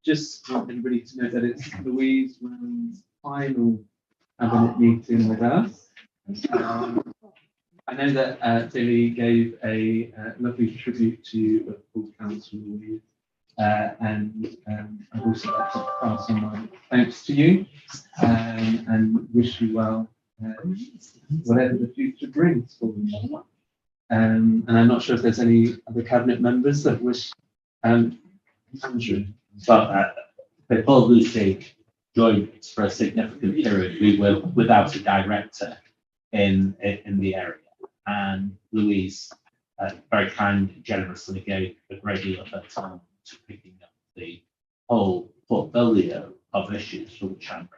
Just want everybody to know that it's Louise Brown's final cabinet meeting with us. I know that Billy gave a lovely tribute to the full council, Louise, and I'd also like to pass on my thanks to you and wish you well, whatever the future brings for you. And I'm not sure if there's any other cabinet members that wish. Andrew. But before Lucy joined us for a significant period, we were without a director in the area, and Louise very kindly, generously gave a great deal of her time to picking up the whole portfolio of issues for the chamber.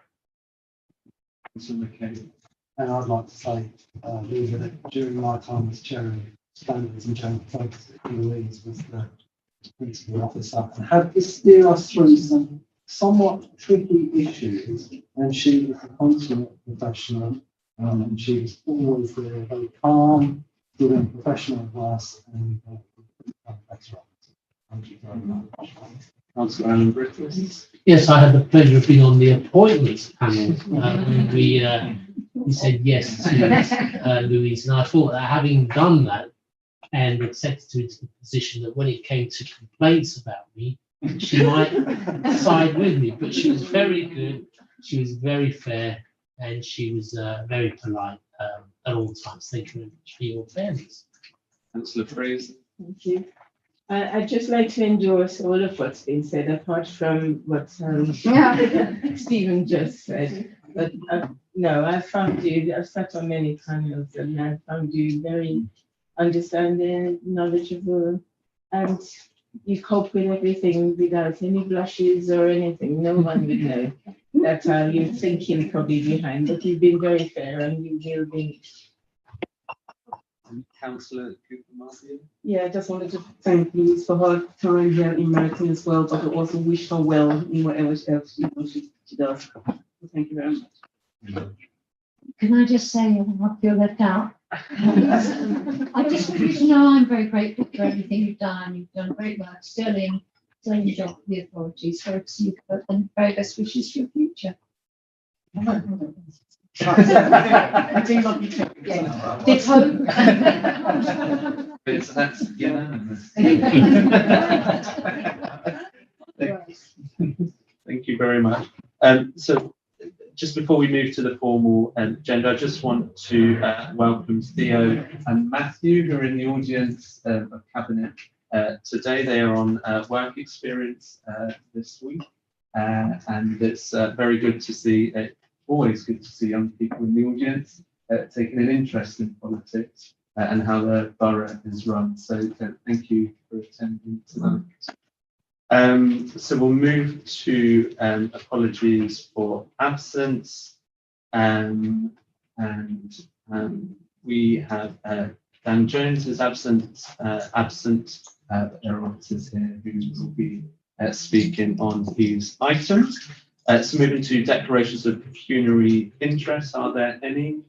And I'd like to say, Lisa, that during my time as chair of standards and general focus, Louise was the principal officer and had to steer us through some somewhat tricky issues. And she was a consummate professional, and she was always there, very calm, giving professional advice, and that's right. Thank you very much. Councillor Alan Brittle. Yes, I had the pleasure of being on the appointments panel. We said yes to Louise, and I thought that having done that and accepted her into the position that when it came to complaints about me, she might side with me. But she was very good, she was very fair, and she was very polite at all times. Thank you very much for your fairness. Councillor Fraser. Thank you. I'd just like to endorse all of what's been said, apart from what Stephen just said. But no, I found you, I've sat on many panels and I found you very understanding, knowledgeable, and you cope with everything without any blushes or anything. No one would know that you're thinking probably behind, but you've been very fair and you will be. Councillor Cooper Martin. Yeah, I just wanted to thank Louise for her time here in Merton as well, but I also wish her well in whatever else she does. So thank you very much. Can I just say I feel left out? I just want you to know I'm very grateful for everything you've done. You've done great work, sterling job with the authorities. So super and very best wishes for your future. I do love you too. Yeah. Ditto. So that's unanimous. Thank you very much. So just before we move to the formal agenda, I just want to welcome Theo and Matthew, who are in the audience of Cabinet today. They are on work experience this week, and it's very good to see, always good to see young people in the audience taking an interest in politics and how the borough is run. So thank you for attending tonight. So we'll move to apologies for absence, and we have Dan Jones is absent, but there are officers here who will be speaking on these items. So moving to declarations of pecuniary interest, are there any?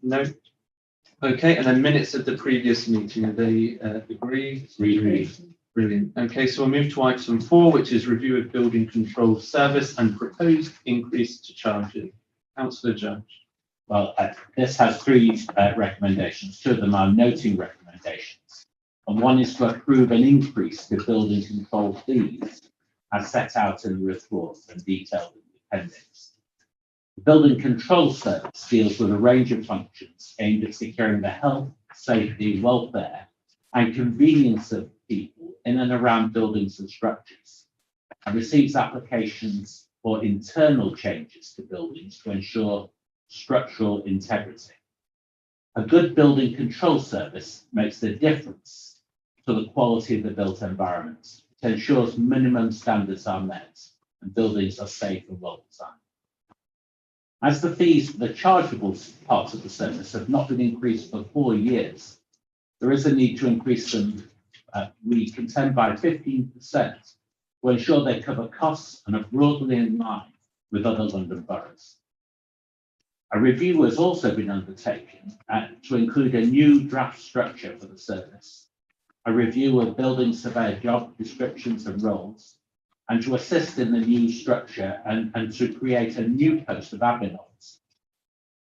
No. Okay, and then minutes of the previous meeting, are they agreed? Brilliant. Okay, so we'll move to item 4, which is review of building control service and proposed increase to charges. Councillor Judge. Well, this has 3 recommendations. 2 of them are noting recommendations, and one is to approve an increase to building control fees as set out in the report and detailed in the appendix. The Building Control Service deals with a range of functions aimed at securing the health, safety, welfare, and convenience of people in and around buildings and structures, and receives applications for internal changes to buildings to ensure structural integrity. A good building control service makes the difference to the quality of the built environment. It ensures minimum standards are met and buildings are safe and well designed. As the fees for the chargeable parts of the service have not been increased for 4 years, there is a need to increase them, we contend, by 15% to ensure they cover costs and are broadly in line with other London boroughs. A review has also been undertaken to include a new draft structure for the service, a review of building surveyor job descriptions and roles, and to assist in the new structure and to create a new post of admin office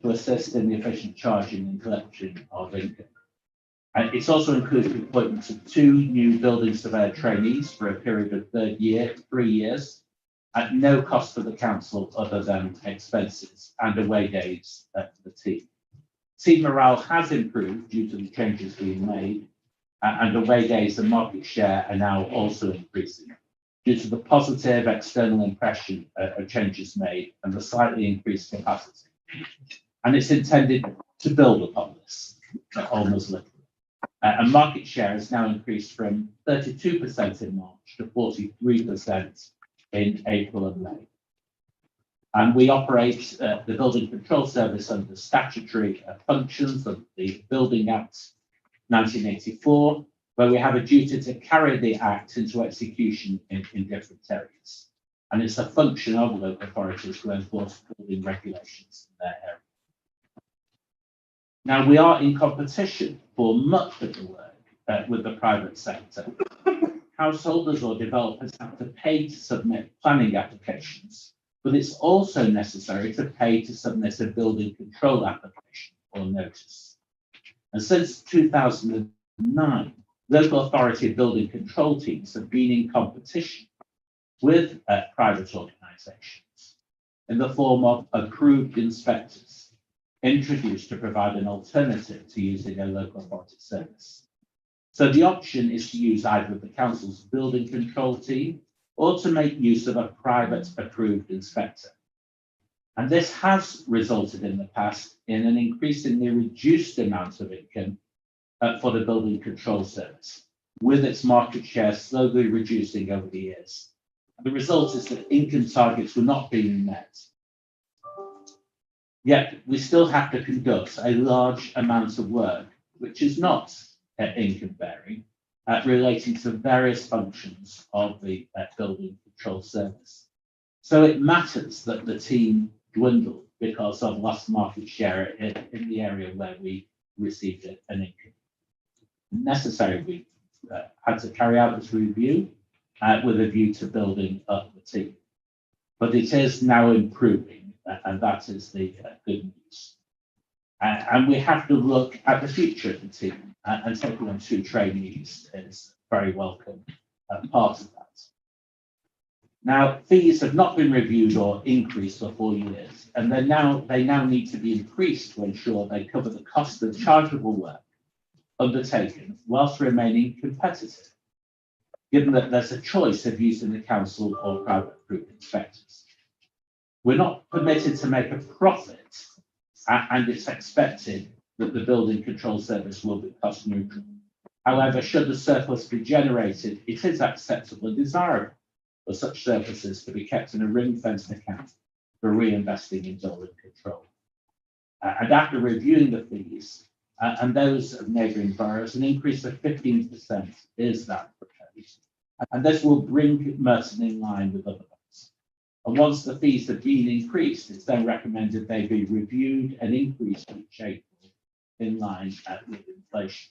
to assist in the efficient charging and collection of income. And it's also included the appointment of 2 new building surveyor trainees for a period of 3 years, at no cost to the council other than expenses and away days for the team. Team morale has improved due to the changes being made, and away days and market share are now also increasing due to the positive external impression of changes made and the slightly increased capacity. And it's intended to build upon this, almost literally. And market share has now increased from 32% in March to 43% in April and May. And we operate the Building Control Service under statutory functions of the Building Act 1984, where we have a duty to carry the Act into execution in different areas. And it's a function of local authorities to enforce building regulations in their area. Now, we are in competition for much of the work with the private sector. Householders or developers have to pay to submit planning applications, but it's also necessary to pay to submit a building control application or notice. And since 2009, local authority building control teams have been in competition with private organisations in the form of approved inspectors introduced to provide an alternative to using a local authority service. So the option is to use either the council's building control team or to make use of a private approved inspector. And this has resulted in the past in an increasingly reduced amount of income for the building control service, with its market share slowly reducing over the years. The result is that income targets were not being met. Yet we still have to conduct a large amount of work, which is not income bearing, relating to various functions of the building control service. So it matters that the team dwindled because of lost market share in the area where we received an income. Necessary, we had to carry out this review with a view to building up the team. But it is now improving, and that is the good news. And we have to look at the future of the team, and taking on 2 trainees is very welcome part of that. Now, fees have not been reviewed or increased for 4 years, and they now need to be increased to ensure they cover the cost of chargeable work undertaken whilst remaining competitive, given that there's a choice of using the council or private approved inspectors. We're not permitted to make a profit, and it's expected that the building control service will be cost neutral. However, should the surplus be generated, it is acceptable and desirable for such services to be kept in a ring-fenced account for reinvesting in building control. And after reviewing the fees and those of neighbouring boroughs, an increase of 15% is that proposed. And this will bring Merton in line with other boroughs. And once the fees have been increased, it's then recommended they be reviewed and increased each April in line with inflation.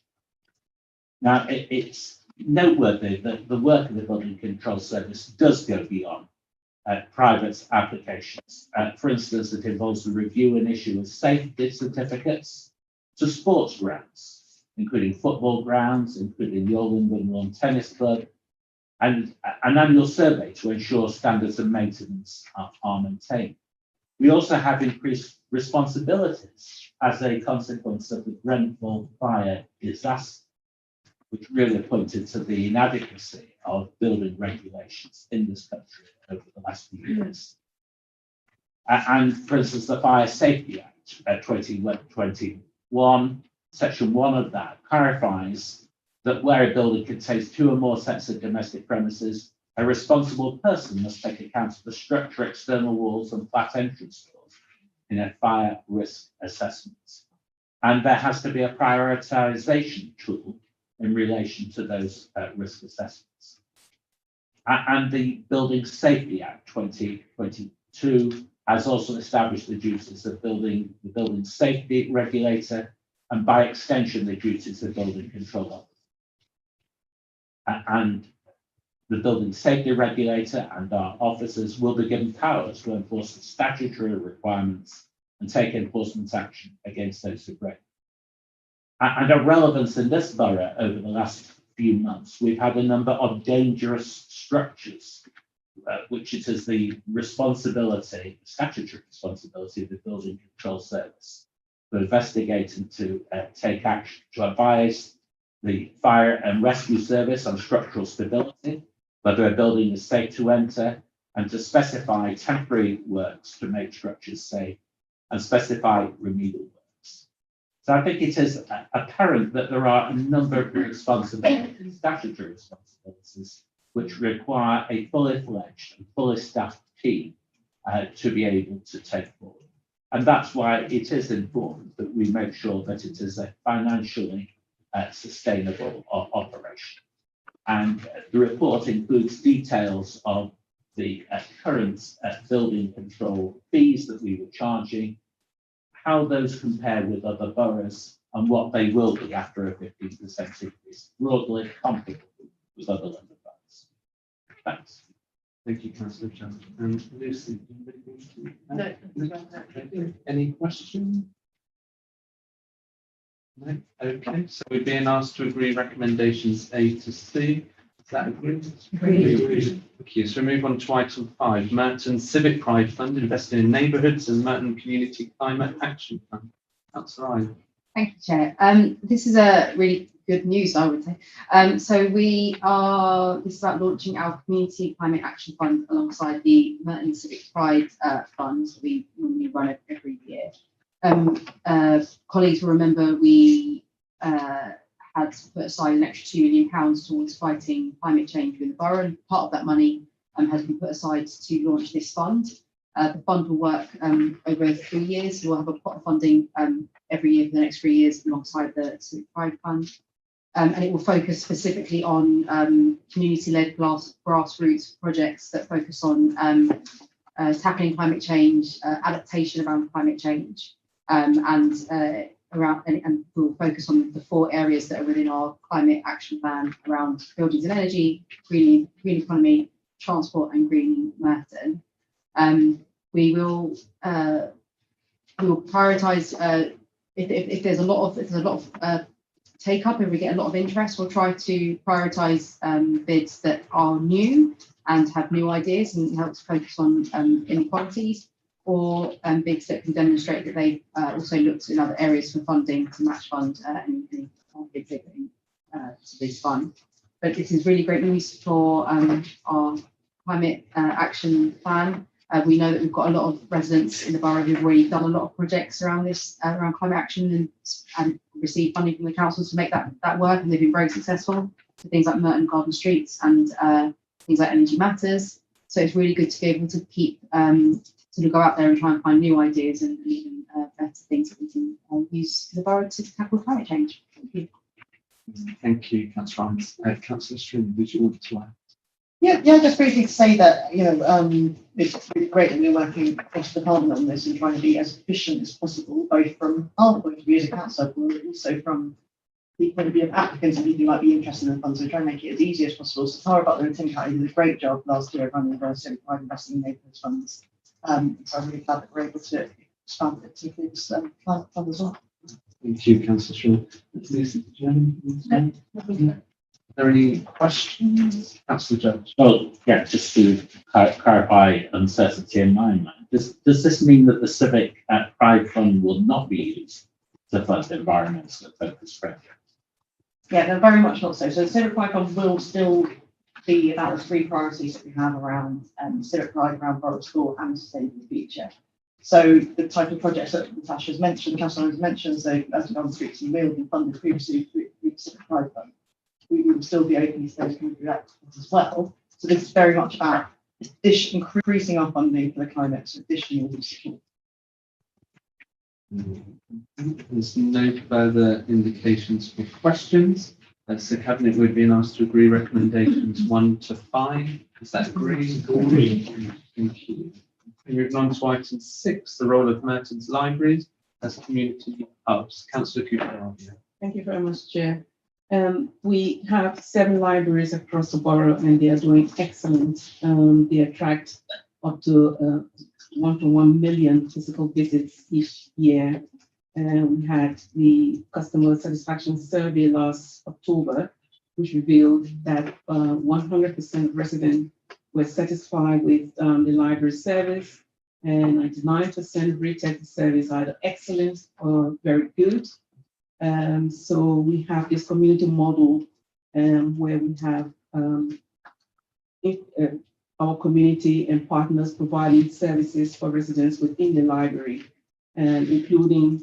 Now, it's noteworthy that the work of the Building Control Service does go beyond private applications. For instance, it involves the review and issue of safety certificates to sports grounds, including football grounds, including the All England Lawn Tennis Club, and an annual survey to ensure standards of maintenance are maintained. We also have increased responsibilities as a consequence of the Grenfell fire disaster, which really pointed to the inadequacy of building regulations in this country over the last few years. And for instance, the Fire Safety Act 2021, Section 1 of that clarifies that where a building contains 2 or more sets of domestic premises, a responsible person must take account of the structure, external walls, and flat entrance doors in a fire risk assessment. And there has to be a prioritization tool in relation to those risk assessments. And the Building Safety Act 2022 has also established the duties of the building safety regulator, and by extension, the duties of building control officer. And the building safety regulator and our officers will be given powers to enforce the statutory requirements and take enforcement action against those who break. And of relevance in this borough over the last few months, we've had a number of dangerous structures, which it is the responsibility, statutory responsibility of the Building Control Service to investigate and to take action, to advise the fire and rescue service on structural stability, whether a building is safe to enter, and to specify temporary works to make structures safe and specify remedial works. So I think it is apparent that there are a number of responsibilities, statutory responsibilities, which require a fully fledged and fully staffed team to be able to take forward. And that's why it is important that we make sure that it is a financially sustainable operation. And the report includes details of the current building control fees that we were charging, how those compare with other boroughs, and what they will be after a 15% increase, broadly comparable with other London boroughs. Thanks. Thank you, Councillor Jones. And Lucy, No. any questions? No? Okay, so we're being asked to agree recommendations A to C. Is that agreed? Agreed. Thank you. So we move on to item 5, Merton Civic Pride Fund, investing in neighbourhoods and Merton Community Climate Action Fund. Councillor Ryan. Thank you, Chair. This is a really good news, I would say. So this is about launching our Community Climate Action Fund alongside the Merton Civic Pride Fund that we normally run every year. Colleagues will remember we had put aside an extra £2 million towards fighting climate change within the borough, and part of that money has been put aside to launch this fund. The fund will work over 3 years. We'll have a pot of funding every year for the next 3 years alongside the Civic Pride Fund. And it will focus specifically on community-led grassroots projects that focus on tackling climate change, adaptation around climate change, and we'll focus on the 4 areas that are within our climate action plan around buildings and energy, green economy, transport, and green Merton. We will prioritise if there's a lot of take up, if we get a lot of interest, we'll try to prioritise bids that are new and have new ideas and help to focus on inequalities, or bids that can demonstrate that they've also looked in other areas for funding to match fund any bids they're putting to this fund. But this is really great news for our climate action plan. We know that we've got a lot of residents in the borough who've already done a lot of projects around this, around climate action, and received funding from the councils to make that work, and they've been very successful. So things like Merton Garden Streets and things like Energy Matters. So it's really good to be able to keep sort of go out there and try and find new ideas and even better things that we can use in the borough to tackle climate change. Thank you. Thank you, Councillor Ryan. Councillor String, did you want to add? Yeah, just briefly to say that, it's really great that we're working across the department on this and trying to be as efficient as possible, both from our point of view as a council, but also from the point of view of applicants and people who might be interested in the fund. So try and make it as easy as possible. So Tara Butler and Tim Catty did a great job last year running the Civic Pride investing in neighbourhood funds. So I'm really glad that we're able to expand it to include this climate fund as well. Thank you, Councillor String. Lucy, did you have anything to say? Are there any questions? Councillor Jones. Well, yeah, just to clarify uncertainty in my mind, does this mean that the Civic Pride Fund will not be used to fund environmental focused projects? Yeah, they're very much not so. So the Civic Pride Fund will still be about the 3 priorities that we have around civic pride, around borough sport, and sustainable future. So the type of projects that Natasha has mentioned, Councillor has mentioned, so as Garden Streets and Wheel have been funded previously through the Civic Pride Fund. We will still be open to those coming through that as well. So this is very much about increasing our funding for the climate, so additional support. There's no further indications for questions. So Cabinet would be asked to agree recommendations 1 to 5. Is that agreed? Agreed. Thank you. Moving on to item 6, the role of Merton's libraries as community hubs. Councillor Cooper. Thank you very much, Chair. We have 7 libraries across the borough and they are doing excellent. They attract up to 1.1 million physical visits each year. We had the customer satisfaction survey last October, which revealed that 100% of residents were satisfied with the library service, and 99% rated the service either excellent or very good. So we have this community model where we have our community and partners providing services for residents within the library, including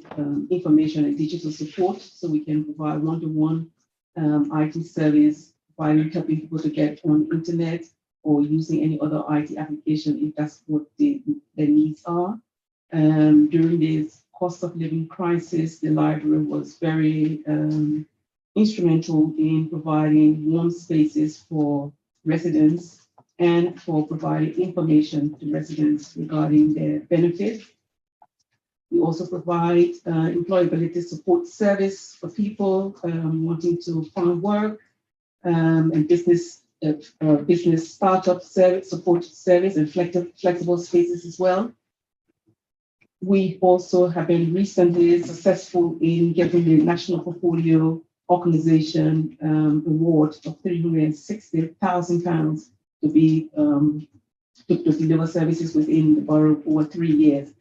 information and digital support, so we can provide one-to-one IT service, providing helping people to get on the internet or using any other IT application if that's what their needs are. During this cost of living crisis, the library was very instrumental in providing warm spaces for residents and for providing information to residents regarding their benefits. We also provide employability support service for people wanting to find work and business startup service, support service, and flexible spaces as well. We also have been recently successful in getting the National Portfolio Organization Award of £360,000 to be to deliver services within the borough for 3 years.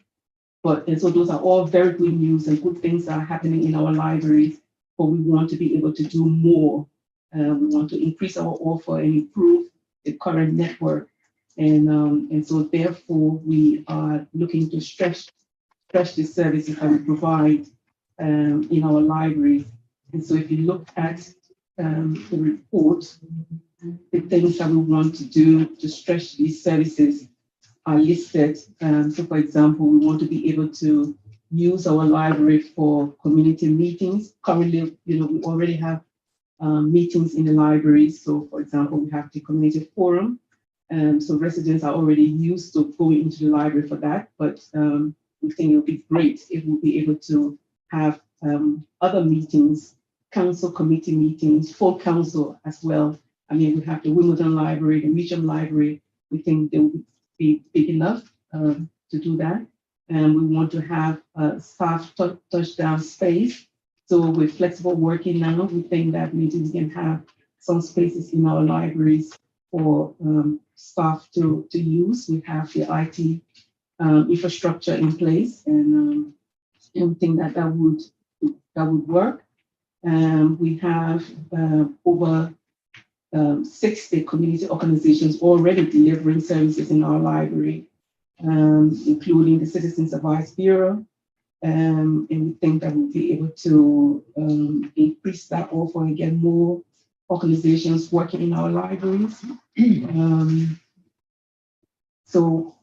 And so those are all very good news and good things that are happening in our libraries, but we want to be able to do more. We want to increase our offer and improve the current network. And so therefore we are looking to stretch the services that we provide in our libraries. And so if you look at the report, the things that we want to do to stretch these services are listed. So for example, we want to be able to use our library for community meetings. Currently, we already have meetings in the library. So for example, we have the community forum. So residents are already used to going into the library for that, but we think it would be great if we'll be able to have other meetings, council committee meetings, full council as well. I mean, we have the Wimbledon Library, the Region Library. We think they will be big enough to do that. And we want to have staff touchdown space. So with flexible working now, we think that maybe we can have some spaces in our libraries for staff to use. We have the IT infrastructure in place, and we think that would work. We have over 60 community organizations already delivering services in our library, including the Citizens Advice Bureau. And we think that we'll be able to increase that offer and get more organizations working in our libraries. So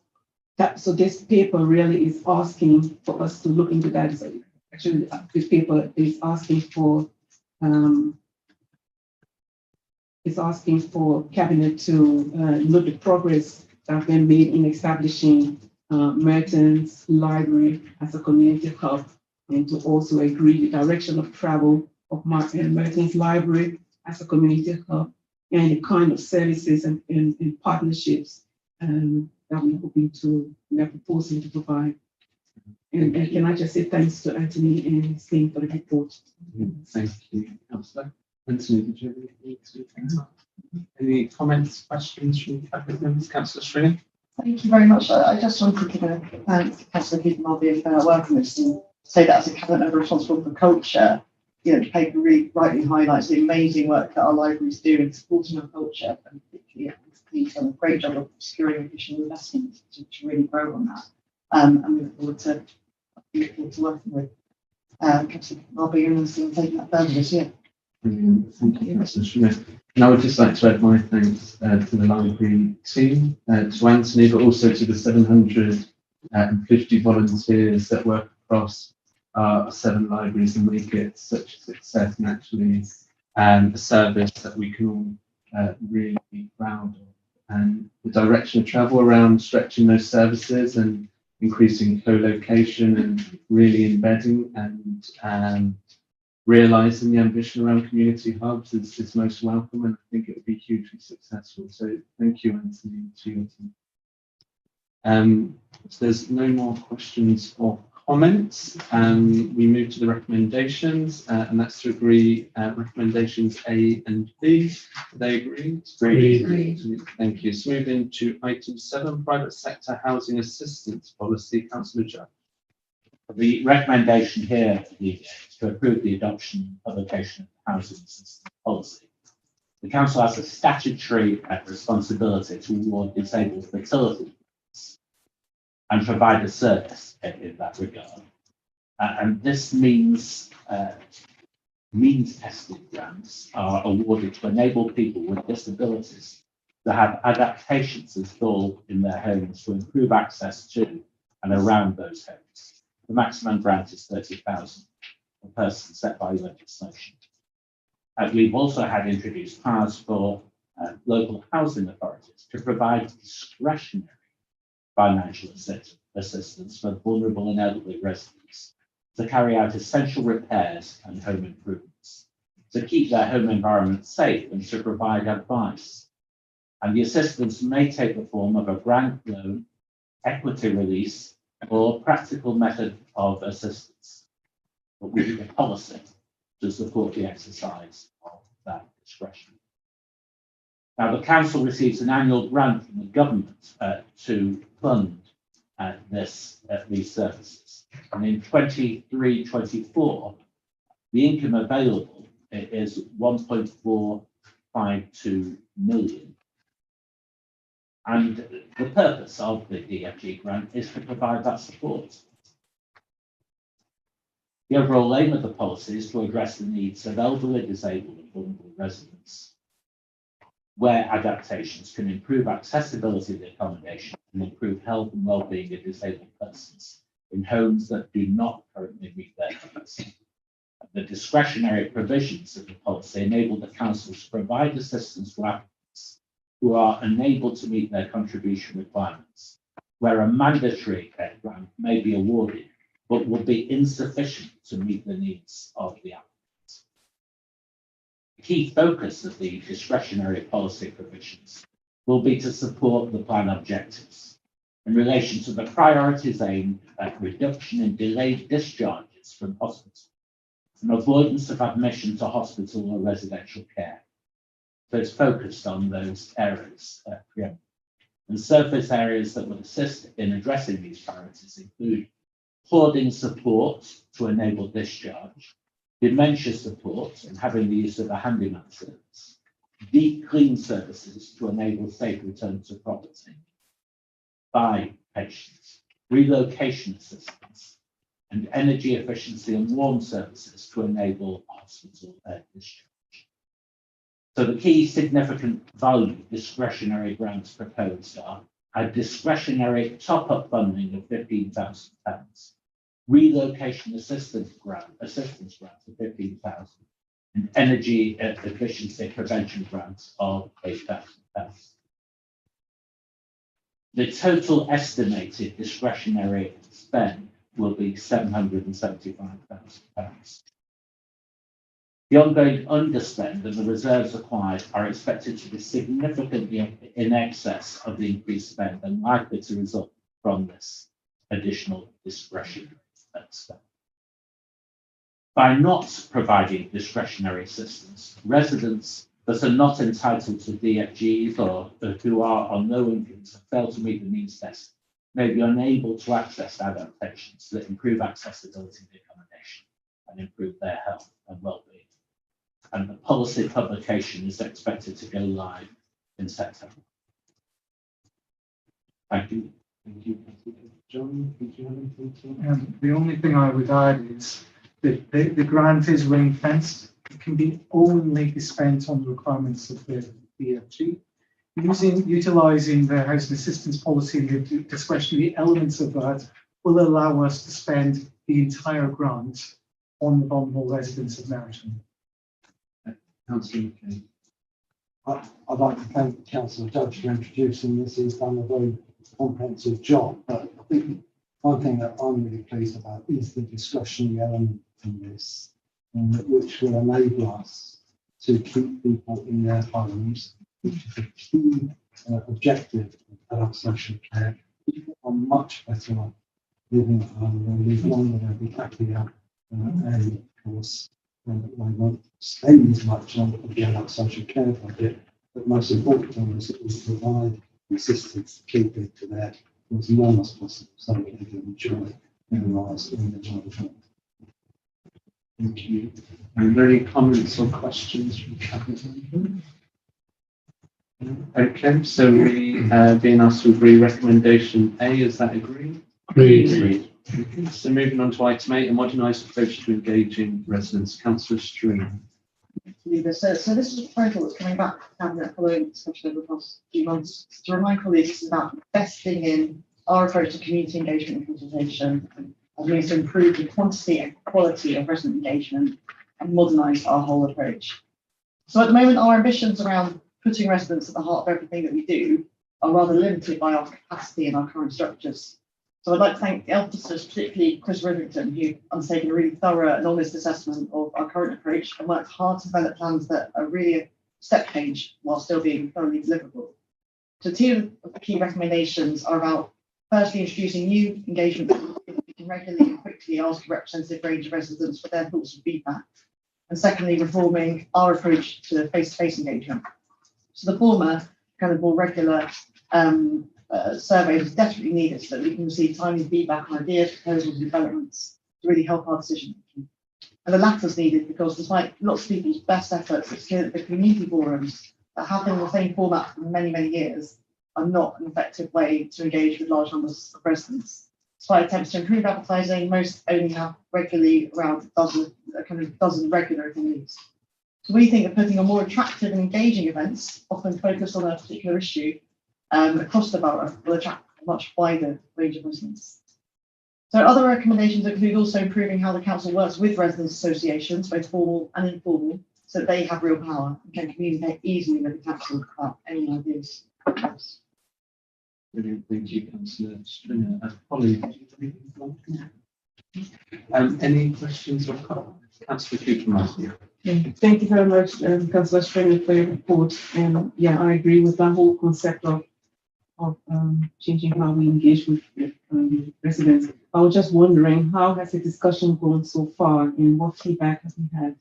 this paper really is asking for us to look into that. So actually, this paper is asking for Cabinet to note the progress that have been made in establishing Merton's Library as a community hub, and to also agree the direction of travel of Merton's Library as a community hub, and the kind of services and partnerships that we're hoping to, we're proposing to provide. And can I just say thanks to Anthony and his team for the report. Thank you, Councillor. Anthony, did you have anything to add? Any comments, questions from cabinet members? Councillor Stringham? Thank you very much. I just wanted to thank Councillor Keith Marby for working with us and say that as a cabinet member responsible for culture, the paper really rightly highlights the amazing work that our libraries do in supporting our culture, and particularly he's done a great job of securing additional investment to really grow on that. And we look forward to working with Councillor Marby and taking that further this year. Brilliant. Thank you, Councillor Stringham. And I would just like to add my thanks to the library team, to Anthony, but also to the 750 volunteers that work across our 7 libraries and make it such a success, and actually a service that we can all really be proud of. And the direction of travel around stretching those services and increasing co-location and really embedding and realising the ambition around community hubs is most welcome, and I think it would be hugely successful. So thank you, Anthony, to your team. So there's no more questions or comments. We move to the recommendations, and that's to agree recommendations A and B. Are they agreed? Agreed. Thank you. So moving to item 7, private sector housing assistance policy. Councillor Judd. The recommendation here is to approve the adoption of publication of housing assistance policy. The council has a statutory responsibility to award disabled fertility and provide a service in that regard. And this means tested grants are awarded to enable people with disabilities to have adaptations installed in their homes to improve access to and around those homes. The maximum grant is 30,000 per person set by legislation. We've also had introduced powers for local housing authorities to provide discretionary financial assistance for vulnerable and elderly residents to carry out essential repairs and home improvements, to keep their home environment safe and to provide advice. And the assistance may take the form of a grant loan, equity release, or practical method of assistance, but we need a policy to support the exercise of that discretion. Now, the council receives an annual grant from the government to fund these services. And in 23-24, the income available is 1.452 million. And the purpose of the DFG grant is to provide that support. The overall aim of the policy is to address the needs of elderly, disabled and vulnerable residents, where adaptations can improve accessibility of the accommodation and improve health and well-being of disabled persons in homes that do not currently meet their needs. The discretionary provisions of the policy enable the council to provide assistance to applicants who are unable to meet their contribution requirements, where a mandatory grant may be awarded but would be insufficient to meet the needs of the applicants. The key focus of the discretionary policy provisions will be to support the plan objectives in relation to the priorities aimed at reduction in delayed discharges from hospital and avoidance of admission to hospital or residential care. So it's focused on those areas. And surface areas that would assist in addressing these priorities include hoarding support to enable discharge, dementia support and having the use of a handyman service, deep clean services to enable safe return to property by patients, relocation assistance, and energy efficiency and warm services to enable hospital discharge. So the key significant value discretionary grants proposed are a discretionary top-up funding of £15,000, relocation assistance grant of £15,000, and energy efficiency prevention grants of £8,000. The total estimated discretionary spend will be £775,000. The ongoing underspend and the reserves acquired are expected to be significantly in excess of the increased spend and likely to result from this additional discretionary spend. By not providing discretionary assistance, residents that are not entitled to DFGs or who are on low incomes and fail to meet the needs test may be unable to access adaptations that improve accessibility to accommodation and improve their health and well-being. And the policy publication is expected to go live in September. Thank you. Thank you. John, did you have anything to add? The only thing I would add is that the grant is ring fenced. It can be only be spent on the requirements of the DFG. Utilising the housing assistance policy and the discretionary elements of that will allow us to spend the entire grant on the vulnerable residents of Meryton. Councillor McKay. I'd like to thank Councillor Judge for introducing this. He's done a very comprehensive job, but I think one thing that I'm really pleased about is the discretionary element in this. which will enable us to keep people in their homes, which is a key objective of adult social care. People are much better off living at home, they'll live longer, they'll be happier, and of course, they won't spend as much on the adult social care budget, but most importantly is that we provide assistance to keep it to their as long as possible, so that they can enjoy their lives in their childhood. Thank you. Are there any comments or questions from cabinet? Okay, so we being asked to agree recommendation A, is that agreed? Agreed. Okay, so moving on to item 8, a modernised approach to engaging residents. Councillor Stream. So this is a proposal that's coming back from Cabinet following discussion over the past few months. To remind colleagues, it's about investing in our approach to community engagement and consultation as ways to improve the quantity and quality of resident engagement and modernise our whole approach. So at the moment, our ambitions around putting residents at the heart of everything that we do are rather limited by our capacity and our current structures. So I'd like to thank the officers, particularly Chris Rivington, who undertaken a really thorough and honest assessment of our current approach and worked hard to develop plans that are really a step change while still being thoroughly deliverable. So 2 of the key recommendations are about firstly introducing new engagement we can regularly and quickly ask a representative range of residents for their thoughts and feedback, and secondly reforming our approach to face-to-face engagement. So the former kind of more regular surveys is definitely needed so that we can receive timely feedback on ideas, proposals, and developments to really help our decision making. And the latter is needed because despite lots of people's best efforts, it's clear that the community forums that have been in the same format for many, many years are not an effective way to engage with large numbers of residents. Despite attempts to improve advertising, most only have regularly around a dozen regular attendees. So we think that putting on more attractive and engaging events, often focused on a particular issue, across the borough will attract a much wider range of residents. So other recommendations include also improving how the council works with residents associations, both formal and informal, so that they have real power and can communicate easily with the council about any ideas. Brilliant, thank you, Councillor Stringer. Polly, any questions or comments? Councillor Cooper. Thank you very much, Councillor Stringer, for your report. And yeah, I agree with that whole concept of changing how we engage with residents. I was just wondering, how has the discussion gone so far, and what feedback have we had?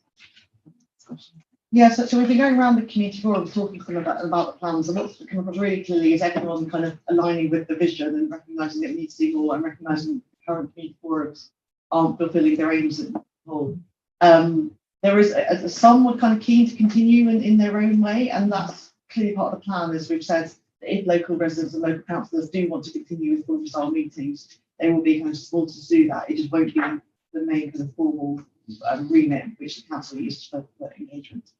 Yeah, so we've been going around the community forum talking to them about the plans, and what's come across really clearly is everyone kind of aligning with the vision and recognising that we need to do more and recognising current community forums aren't fulfilling their aims at all. There is some were kind of keen to continue in their own way, and that's clearly part of the plan, as we've said. If local residents and local councillors do want to continue with forum style meetings, they will be kind of supported to do that. It just won't be the main kind of formal remit which the council uses for engagement.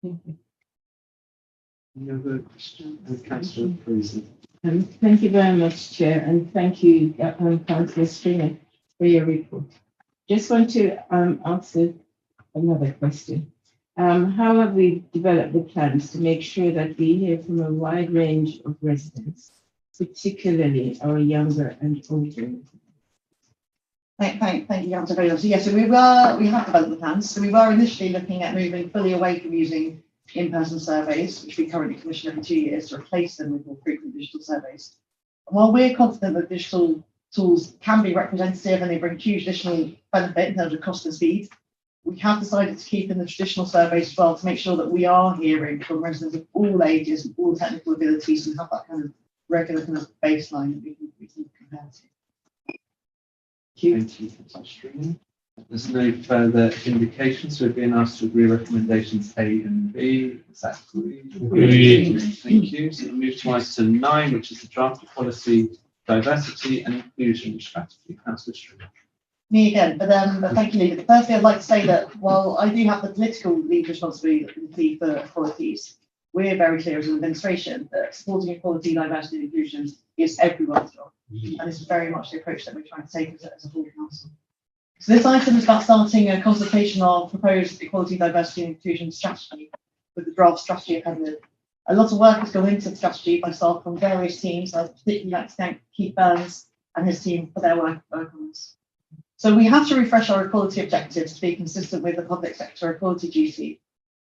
Thank you. Any other question? Councillor Fraser. Thank you very much, Chair, and thank you, Councillor Stringer, for your report. Just want to answer another question. How have we developed the plans to make sure that we hear from a wide range of residents, particularly our younger and older? Thank you, Councillor Fraser. So yes, so we have developed the plans. So we were initially looking at moving fully away from using in-person surveys, which we currently commission every 2 years, to replace them with more frequent digital surveys. And while we're confident that digital tools can be representative and they bring huge additional benefit in terms of cost and speed, we have decided to keep in the traditional surveys as well to make sure that we are hearing from residents of all ages and all technical abilities and have that kind of regular kind of baseline that we can compare to. Thank you, Councillor Stringer. There's no further indications, so we're being asked to agree recommendations A and B. Is that agreed? Agreed. Thank you. So we move to item 9, which is the draft policy, diversity and inclusion strategy. Councillor Stringer. Me again, but thank you, Lee. Firstly, I'd like to say that while I do have the political lead responsibility for equalities, we're very clear as an administration that supporting equality, diversity and inclusion is everyone's job. And this is very much the approach that we're trying to take as a whole council. So this item is about starting a consultation on proposed equality, diversity and inclusion strategy with the draft strategy appended. A lot of work has gone into the strategy by staff from various teams. I'd particularly like to thank Keith Burns and his team for their work on this. So we have to refresh our equality objectives to be consistent with the public sector equality duty.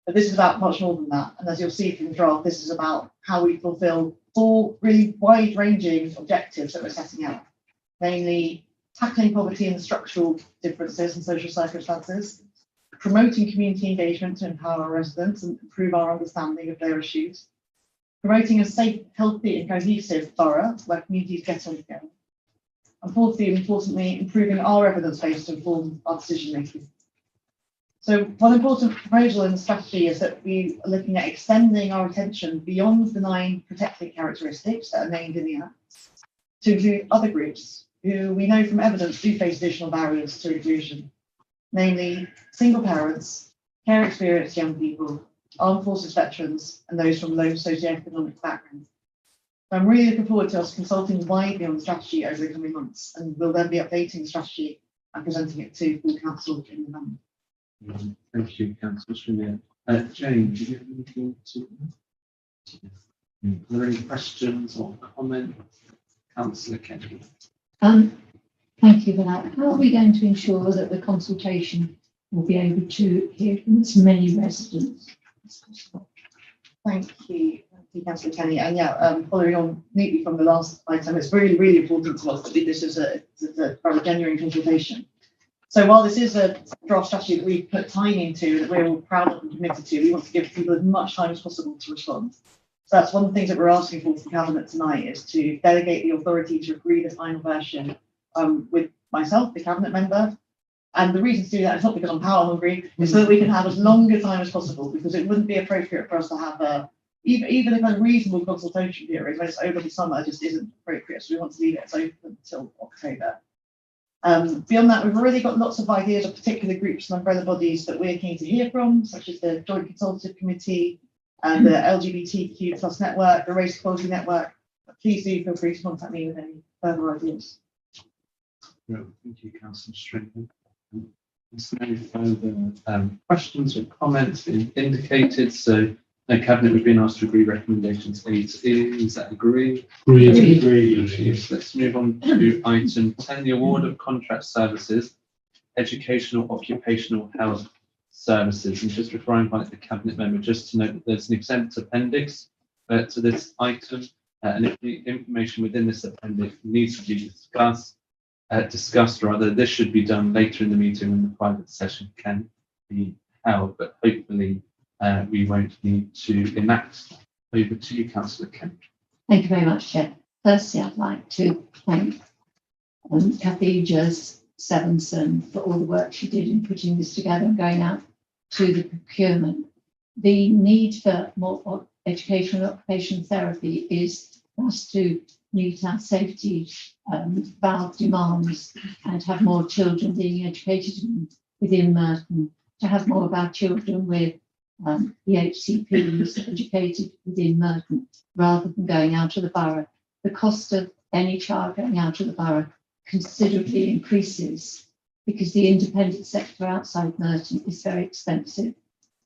But this is about much more than that. And as you'll see from the draft, this is about how we fulfill 4 really wide-ranging objectives that we're setting out, namely tackling poverty and the structural differences in social circumstances, promoting community engagement to empower our residents and improve our understanding of their issues, promoting a safe, healthy and cohesive borough where communities get on together, and fourthly, and importantly, improving our evidence base to inform our decision making. So one important proposal in the strategy is that we are looking at extending our attention beyond the 9 protected characteristics that are named in the Act to include other groups who we know from evidence do face additional barriers to inclusion, namely single parents, care experienced young people, armed forces veterans, and those from low socioeconomic backgrounds. So I'm really looking forward to us consulting widely on the strategy over the coming months, and we'll then be updating the strategy and presenting it to full council in November. Thank you, Councillor Schmidt. Jane, do you have anything to add? Are there any questions or comments? Councillor Kenny. Thank you for that. How are we going to ensure that the consultation will be able to hear from as many residents as possible? Thank you, Councillor Kenny. And yeah, following on neatly from the last item, it's really, really important to us that this is a genuine consultation. So while this is a draft strategy that we put time into, that we're all proud of and committed to, we want to give people as much time as possible to respond. So that's one of the things that we're asking for from Cabinet tonight, is to delegate the authority to agree the final version with myself, the Cabinet member. And the reason to do that is not because I'm power hungry, it's so that we can have as long a time as possible, because it wouldn't be appropriate for us to have even if a reasonable consultation period when it's over the summer just isn't appropriate. So we want to leave it as open until October. Beyond that, we've already got lots of ideas of particular groups and umbrella bodies that we're keen to hear from, such as the Joint Consultative Committee and the LGBTQ plus network, the Race Equality Network. But please do feel free to contact me with any further ideas. Well, thank you, Councillor Strickland. There's no further questions or comments being indicated, so the Cabinet we've been asked to agree recommendations 8 is that agree? Agree. Let's move on to item 10, the award of contract services, educational occupational health services. And just before I invite the Cabinet member, just to note that there's an exempt appendix to this item, and if the information within this appendix needs to be discussed, this should be done later in the meeting when the private session can be held, but hopefully we won't need to enact. Over to you, Councillor Kent. Thank you very much, Chair. Firstly, I'd like to thank Kathy Sevenson for all the work she did in putting this together and going out to the procurement. The need for more educational occupational therapy is for us to meet our safety valve demands and have more children being educated within Merton, to have more of our children with EHCPs educated within Merton rather than going out of the borough. The cost of any child going out of the borough considerably increases because the independent sector outside Merton is very expensive,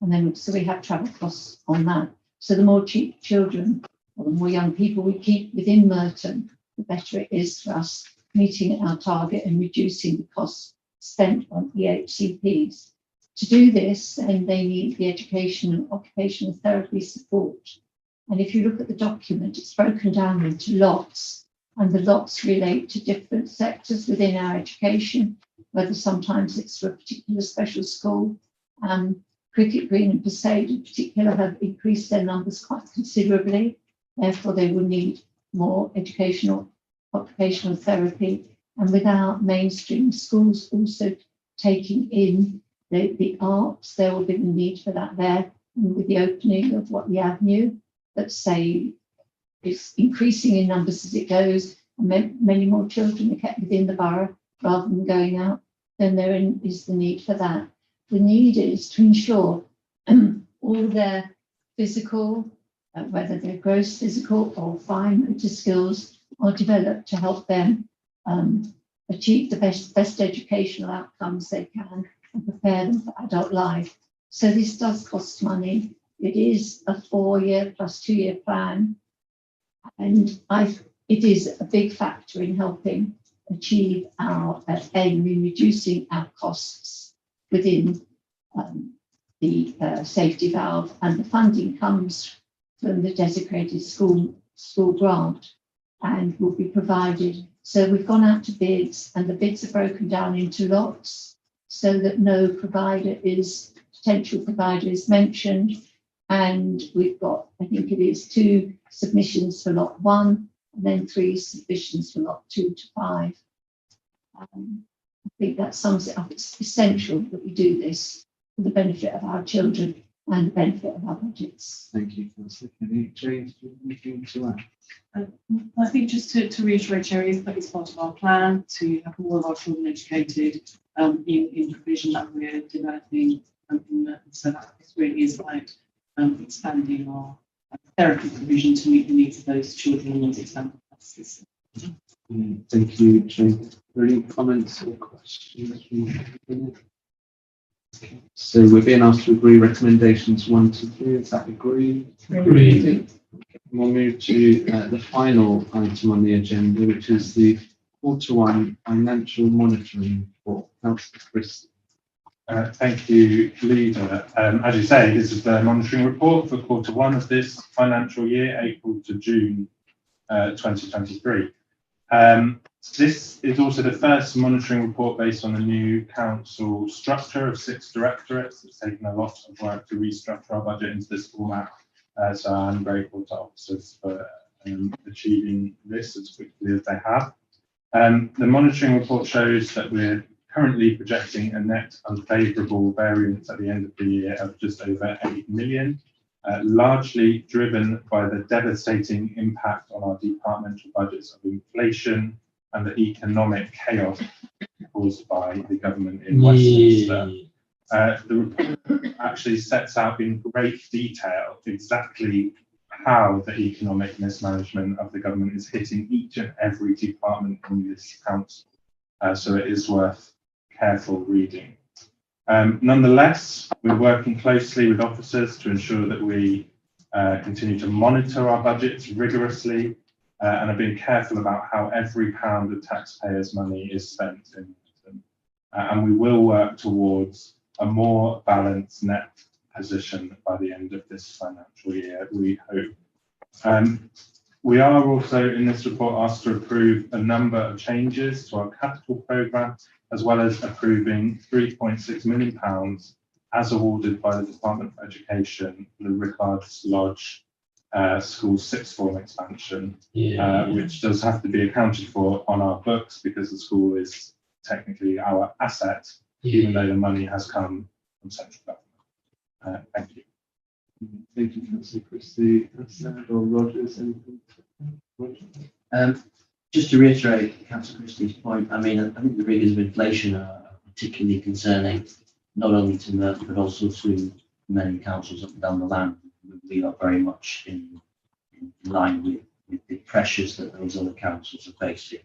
and then so we have travel costs on that. So the more cheap children or the more young people we keep within Merton, the better it is for us meeting our target and reducing the costs spent on EHCPs. To do this, and they need the education and occupational therapy support. And if you look at the document, it's broken down into lots, and the lots relate to different sectors within our education, whether sometimes it's for a particular special school. Cricket Green and Passade in particular have increased their numbers quite considerably. Therefore, they will need more educational occupational therapy. And with our mainstream schools also taking in the arts, there will be the need for that there. And with the opening of Watley Avenue, let's say it's increasing in numbers as it goes, and many more children are kept within the borough rather than going out, then there is the need for that. The need is to ensure all their physical, whether they're gross physical or fine motor skills, are developed to help them achieve the best educational outcomes they can and prepare them for adult life. So this does cost money. It is a 4-year plus 2-year plan, and it is a big factor in helping achieve our aim in reducing our costs within the safety valve, and the funding comes from the designated school grant and will be provided. So we've gone out to bids, and the bids are broken down into lots so that no potential provider is mentioned. And we've got, I think it is 2 submissions for lot 1 and then 3 submissions for lot 2 to 5. I think that sums it up. It's essential that we do this for the benefit of our children and the benefit of our budgets. Thank you, Councillor Kenny. James, do you have anything to add? I think just to reiterate, Chair, it's part of our plan to have all of our children educated in provision that we're developing. So that really is about expanding our therapy provision to meet the needs of those children in expanded classes. Thank you, James. Are there any comments or questions? So we're being asked to agree recommendations 1 to 3. Is that agreed? Agreed. We'll move to the final item on the agenda, which is the Q1 financial monitoring report. Councillor Christie. Thank you, Leader. As you say, this is the monitoring report for Q1 of this financial year, April to June 2023. This is also the first monitoring report based on the new council structure of 6 directorates. It's taken a lot of work to restructure our budget into this format, so I'm grateful to officers for achieving this as quickly as they have. The monitoring report shows that we're currently projecting a net unfavourable variance at the end of the year of just over 8 million, largely driven by the devastating impact on our departmental budgets of inflation and the economic chaos caused by the government in Westminster. The report actually sets out in great detail exactly how the economic mismanagement of the government is hitting each and every department in this council. So it is worth careful reading. Nonetheless, we're working closely with officers to ensure that we continue to monitor our budgets rigorously and are being careful about how every pound of taxpayers' money is spent in them. And we will work towards a more balanced net position by the end of this financial year, we hope. We are also in this report asked to approve a number of changes to our capital programme, as well as approving £3.6 million as awarded by the Department for Education for the Rickards Lodge School sixth form expansion, which does have to be accounted for on our books because the school is technically our asset, even though the money has come from central government. Thank you. Thank you, Councillor Christie. Or Rogers, anything? Roger? Just to reiterate Councillor Christie's point, I mean, I think the figures of inflation are particularly concerning, not only to Merton, but also to many councils up and down the land. We are very much in line with the pressures that those other councils are facing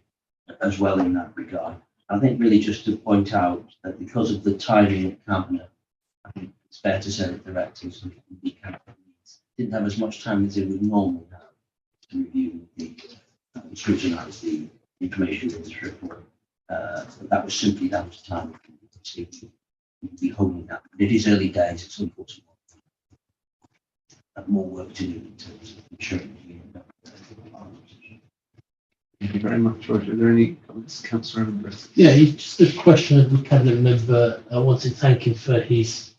as well in that regard. I think really just to point out that because of the timing of cabinet, I think it's fair to say that directors and the cabinet didn't have as much time as they would normally have to review and scrutinise the information in this report. But that was simply down to time. We'll be holding that. But it is early days. It's unfortunate. Have more work to do in terms of ensuring Thank you very much, Roger. Are there any comments, Councillor Ambrose? Yeah, just a question of the cabinet member. I want to thank him for his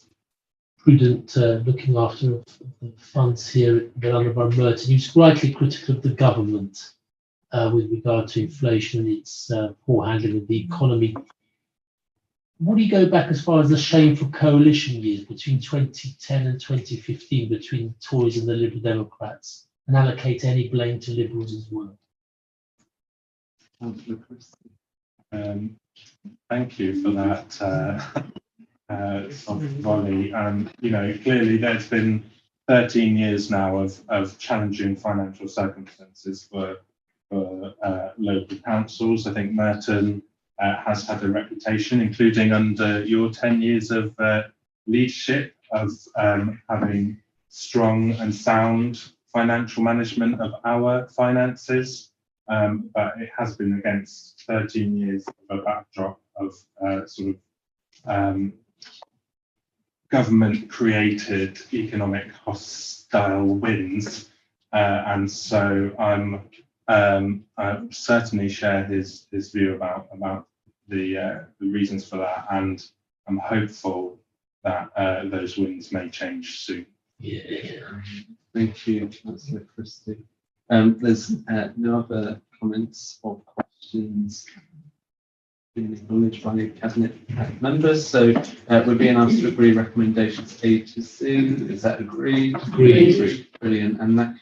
prudent looking after of the funds here at the London Merton. He was rightly critical of the government with regard to inflation and its poor handling of the economy. Would he go back as far as the shameful coalition years between 2010 and 2015 between the Tories and the Liberal Democrats and allocate any blame to Liberals as well? Thank you for that soft volley. You know, clearly there's been 13 years now of challenging financial circumstances for local councils. I think Merton has had a reputation, including under your 10 years of leadership, of having strong and sound financial management of our finances. but it has been against 13 years of a backdrop of government-created economic hostile winds, and so I certainly share his view about the reasons for that, and I'm hopeful that those winds may change soon. Thank you, Councillor Christie. There's no other comments or questions being acknowledged by Cabinet members, so we're being asked to agree recommendations A to C. Is that agreed? Agreed. Brilliant. And that